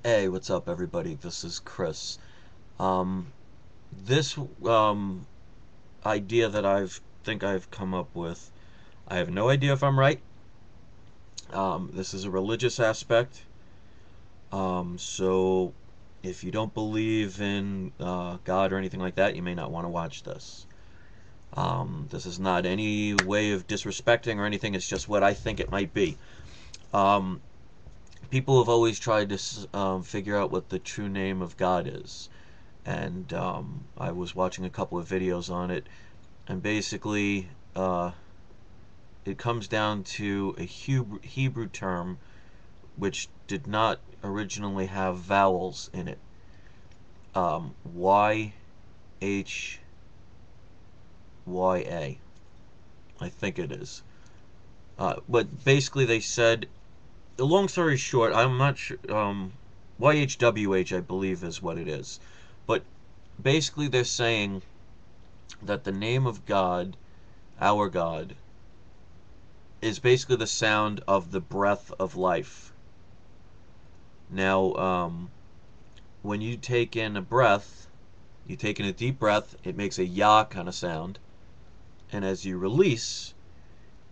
Hey, what's up, everybody? This is Chris. Um, this idea that I've come up with, I have no idea if I'm right. This is a religious aspect. So if you don't believe in God or anything like that, you may not want to watch this. This is not any way of disrespecting or anything. It's just what I think it might be. Um, People have always tried to figure out what the true name of God is. And I was watching a couple of videos on it, and basically it comes down to a Hebrew term which did not originally have vowels in it. YHYA, I think it is. But basically, they said, long story short, I'm not sure. YHWH, I believe, is what it is. But basically, they're saying that the name of God, our God, is basically the sound of the breath of life. Now, when you take in a breath, you take in a deep breath, it makes a yah kind of sound, and as you release,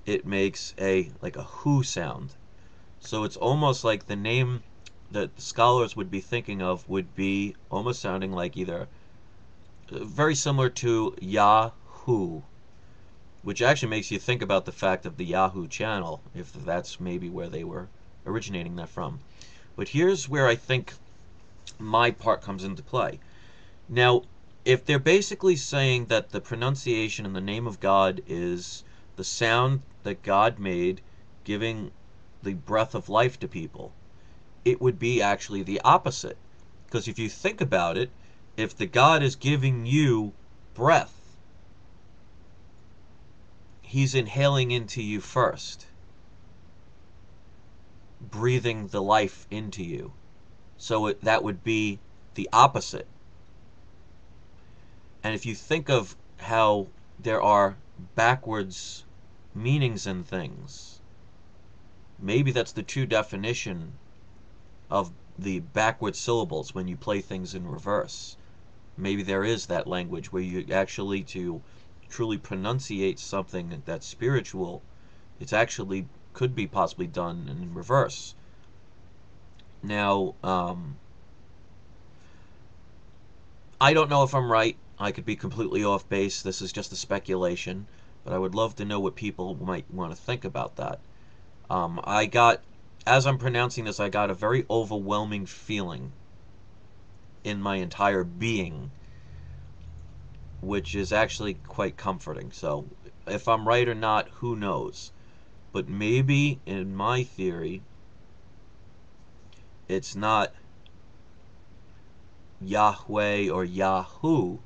it makes a hu sound. So it's almost like the name that the scholars would be thinking of would be almost sounding like either very similar to Yahoo, which actually makes you think about the fact of the Yahoo channel, if that's maybe where they were originating that from. But here's where I think my part comes into play. Now, if they're basically saying that the pronunciation in the name of God is the sound that God made, giving the breath of life to people, it would be actually the opposite. Because if you think about it, if the God is giving you breath, he's inhaling into you first, breathing the life into you. So that would be the opposite. And if you think of how there are backwards meanings in things, maybe that's the true definition of the backward syllables when you play things in reverse. Maybe there is that language where you actually, to truly pronunciate something that's spiritual, it's actually could be possibly done in reverse. Now, I don't know if I'm right. I could be completely off base. This is just a speculation, but I would love to know what people might want to think about that. I got, as I'm pronouncing this, I got a very overwhelming feeling in my entire being, which is actually quite comforting. So, if I'm right or not, who knows? But maybe, in my theory, it's not Yahweh or Yahoo.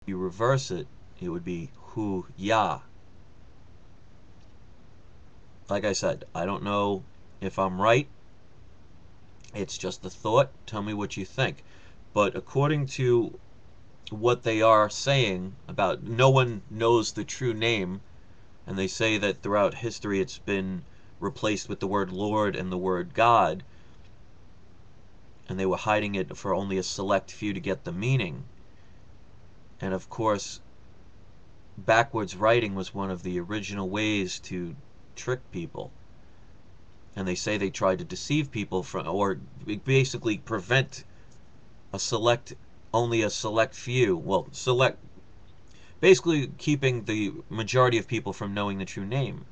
If you reverse it, it would be Hu Yah. Like I said, I don't know if I'm right. It's just a thought. Tell me what you think. But according to what they are saying about no one knows the true name, and they say that throughout history it's been replaced with the word Lord and the word God, and they were hiding it for only a select few to get the meaning. And of course, backwards writing was one of the original ways to trick people. And they say they tried to deceive people from, or basically prevent a select, only a select few, well, select, basically keeping the majority of people from knowing the true name.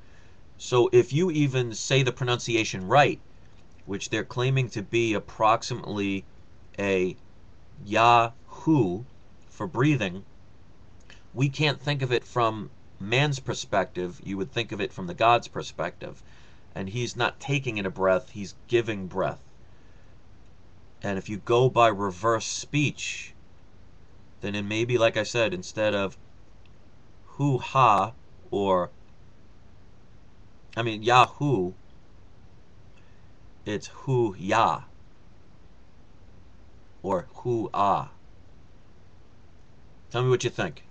So if you even say the pronunciation right, which they're claiming to be approximately a Yahoo for breathing, we can't think of it from man's perspective. You would think of it from the God's perspective. And he's not taking in a breath, he's giving breath. And if you go by reverse speech, then it may be, like I said, instead of hoo ha or, Yahoo, it's hoo ya or hoo ah. Tell me what you think.